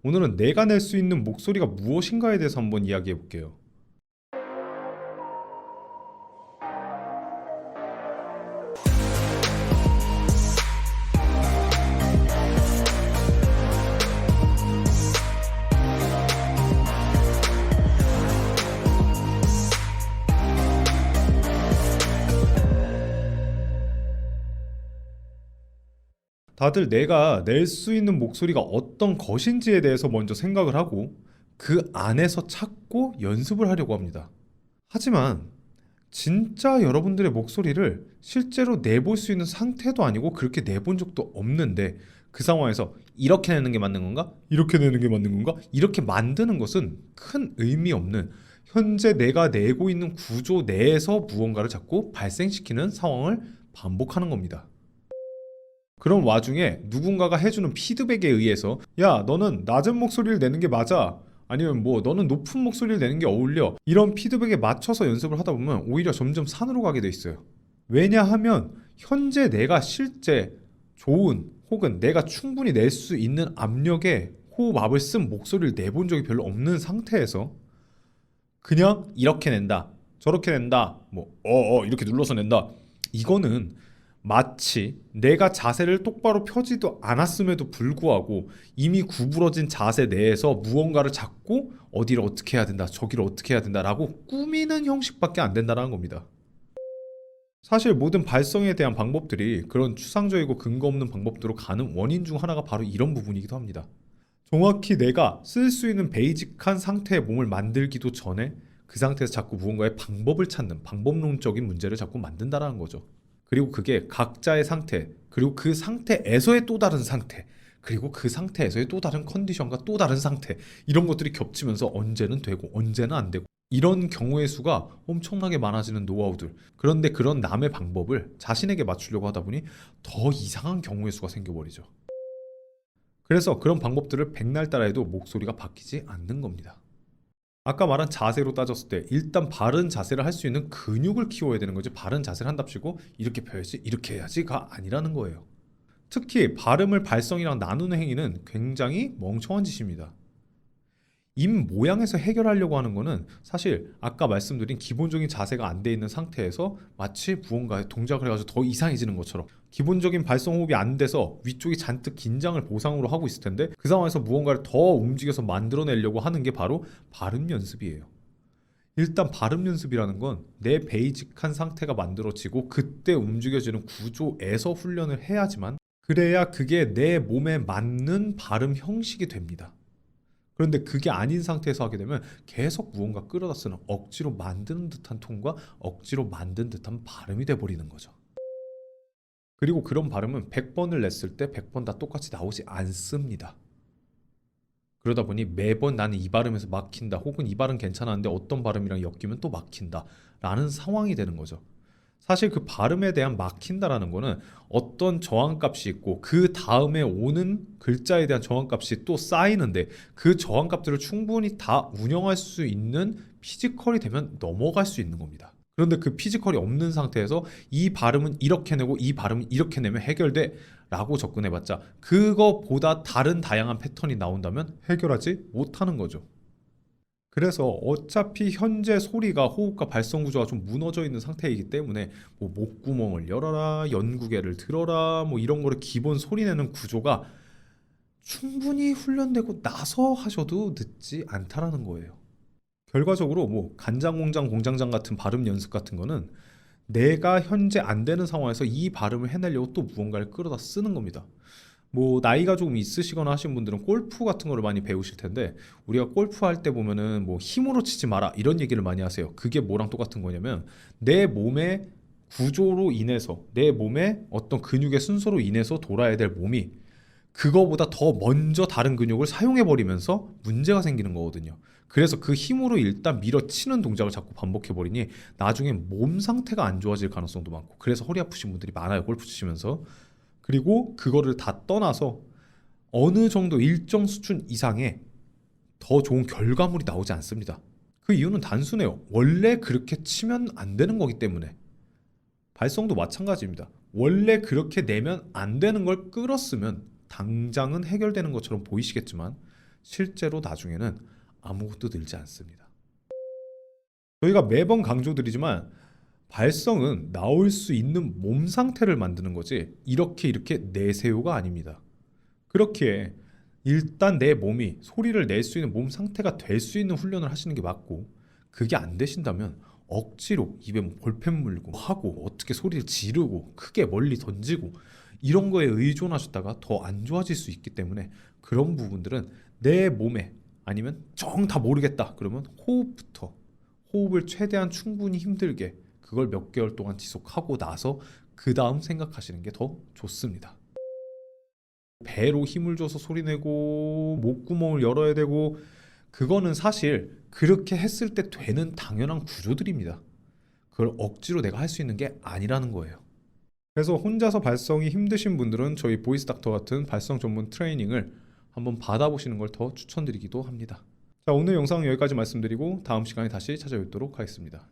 오늘은 내가 낼 수 있는 목소리가 무엇인가에 대해서 한번 이야기해 볼게요. 다들 내가 낼 수 있는 목소리가 어떤 것인지에 대해서 먼저 생각을 하고 그 안에서 찾고 연습을 하려고 합니다. 하지만 진짜 여러분들의 목소리를 실제로 내볼 수 있는 상태도 아니고 그렇게 내본 적도 없는데 그 상황에서 이렇게 내는 게 맞는 건가? 이렇게 내는 게 맞는 건가? 이렇게 만드는 것은 큰 의미 없는 현재 내가 내고 있는 구조 내에서 무언가를 자꾸 발생시키는 상황을 반복하는 겁니다. 그런 와중에 누군가가 해주는 피드백에 의해서 야 너는 낮은 목소리를 내는 게 맞아, 아니면 뭐 너는 높은 목소리를 내는 게 어울려, 이런 피드백에 맞춰서 연습을 하다 보면 오히려 점점 산으로 가게 돼 있어요. 왜냐하면 현재 내가 실제 좋은 혹은 내가 충분히 낼 수 있는 압력에 호흡압을 쓴 목소리를 내본 적이 별로 없는 상태에서 그냥 이렇게 낸다 저렇게 낸다 뭐 이렇게 눌러서 낸다, 이거는 마치 내가 자세를 똑바로 펴지도 않았음에도 불구하고 이미 구부러진 자세 내에서 무언가를 잡고 어디를 어떻게 해야 된다 저기를 어떻게 해야 된다라고 꾸미는 형식밖에 안 된다는 겁니다. 사실 모든 발성에 대한 방법들이 그런 추상적이고 근거 없는 방법대로 가는 원인 중 하나가 바로 이런 부분이기도 합니다. 정확히 내가 쓸 수 있는 베이직한 상태의 몸을 만들기도 전에 그 상태에서 자꾸 무언가의 방법을 찾는 방법론적인 문제를 자꾸 만든다는 거죠. 그리고 그게 각자의 상태, 그리고 그 상태에서의 또 다른 상태, 그리고 그 상태에서의 또 다른 컨디션과 또 다른 상태, 이런 것들이 겹치면서 언제는 되고 언제는 안 되고 이런 경우의 수가 엄청나게 많아지는 노하우들. 그런데 그런 남의 방법을 자신에게 맞추려고 하다 보니 더 이상한 경우의 수가 생겨버리죠. 그래서 그런 방법들을 백날 따라해도 목소리가 바뀌지 않는 겁니다. 아까 말한 자세로 따졌을 때 일단 바른 자세를 할 수 있는 근육을 키워야 되는 거지, 바른 자세를 한답시고 이렇게 펴야지 이렇게 해야지가 아니라는 거예요. 특히 발음을 발성이랑 나누는 행위는 굉장히 멍청한 짓입니다. 입 모양에서 해결하려고 하는 거는 사실 아까 말씀드린 기본적인 자세가 안 돼 있는 상태에서 마치 무언가의 동작을 해가지고 더 이상해지는 것처럼 기본적인 발성 호흡이 안 돼서 위쪽이 잔뜩 긴장을 보상으로 하고 있을 텐데 그 상황에서 무언가를 더 움직여서 만들어내려고 하는 게 바로 발음 연습이에요. 일단 발음 연습이라는 건 내 베이직한 상태가 만들어지고 그때 움직여지는 구조에서 훈련을 해야지만 그래야 그게 내 몸에 맞는 발음 형식이 됩니다. 그런데 그게 아닌 상태에서 하게 되면 계속 무언가 끌어다 쓰는 억지로 만드는 듯한 톤과 억지로 만든 듯한 발음이 돼버리는 거죠. 그리고 그런 발음은 100번을 냈을 때 100번 다 똑같이 나오지 않습니다. 그러다 보니 매번 나는 이 발음에서 막힌다, 혹은 이 발음 괜찮았는데 어떤 발음이랑 엮이면 또 막힌다 라는 상황이 되는 거죠. 사실 그 발음에 대한 막힌다라는 거는 어떤 저항값이 있고 그 다음에 오는 글자에 대한 저항값이 또 쌓이는데 그 저항값들을 충분히 다 운영할 수 있는 피지컬이 되면 넘어갈 수 있는 겁니다. 그런데 그 피지컬이 없는 상태에서 이 발음은 이렇게 내고 이 발음은 이렇게 내면 해결돼 라고 접근해봤자 그거보다 다른 다양한 패턴이 나온다면 해결하지 못하는 거죠. 그래서 어차피 현재 소리가 호흡과 발성 구조가 좀 무너져 있는 상태이기 때문에 뭐 목구멍을 열어라, 연구개를 들어라, 뭐 이런 거를 기본 소리 내는 구조가 충분히 훈련되고 나서 하셔도 늦지 않다라는 거예요. 결과적으로 뭐 간장공장 공장장 같은 발음 연습 같은 거는 내가 현재 안 되는 상황에서 이 발음을 해내려고 또 무언가를 끌어다 쓰는 겁니다. 뭐 나이가 조금 있으시거나 하신 분들은 골프 같은 거를 많이 배우실 텐데 우리가 골프 할 때 보면은 뭐 힘으로 치지 마라 이런 얘기를 많이 하세요. 그게 뭐랑 똑같은 거냐면 내 몸의 구조로 인해서 내 몸의 어떤 근육의 순서로 인해서 돌아야 될 몸이 그거보다 더 먼저 다른 근육을 사용해 버리면서 문제가 생기는 거거든요. 그래서 그 힘으로 일단 밀어치는 동작을 자꾸 반복해 버리니 나중에 몸 상태가 안 좋아질 가능성도 많고, 그래서 허리 아프신 분들이 많아요, 골프 치시면서. 그리고 그거를 다 떠나서 어느 정도 일정 수준 이상의 더 좋은 결과물이 나오지 않습니다. 그 이유는 단순해요. 원래 그렇게 치면 안 되는 거기 때문에. 발성도 마찬가지입니다. 원래 그렇게 내면 안 되는 걸 끌었으면 당장은 해결되는 것처럼 보이시겠지만 실제로 나중에는 아무것도 늘지 않습니다. 저희가 매번 강조드리지만 발성은 나올 수 있는 몸 상태를 만드는 거지 이렇게 내세요가 아닙니다. 그렇기에 일단 내 몸이 소리를 낼 수 있는 몸 상태가 될 수 있는 훈련을 하시는 게 맞고, 그게 안 되신다면 억지로 입에 뭐 볼펜 물고 하고 어떻게 소리를 지르고 크게 멀리 던지고 이런 거에 의존하셨다가 더 안 좋아질 수 있기 때문에, 그런 부분들은 내 몸에, 아니면 정 다 모르겠다 그러면 호흡부터, 호흡을 최대한 충분히 힘들게 그걸 몇 개월 동안 지속하고 나서 그 다음 생각하시는 게 더 좋습니다. 배로 힘을 줘서 소리내고 목구멍을 열어야 되고, 그거는 사실 그렇게 했을 때 되는 당연한 구조들입니다. 그걸 억지로 내가 할 수 있는 게 아니라는 거예요. 그래서 혼자서 발성이 힘드신 분들은 저희 보이스 닥터 같은 발성 전문 트레이닝을 한번 받아보시는 걸 더 추천드리기도 합니다. 자, 오늘 영상은 여기까지 말씀드리고 다음 시간에 다시 찾아뵙도록 하겠습니다.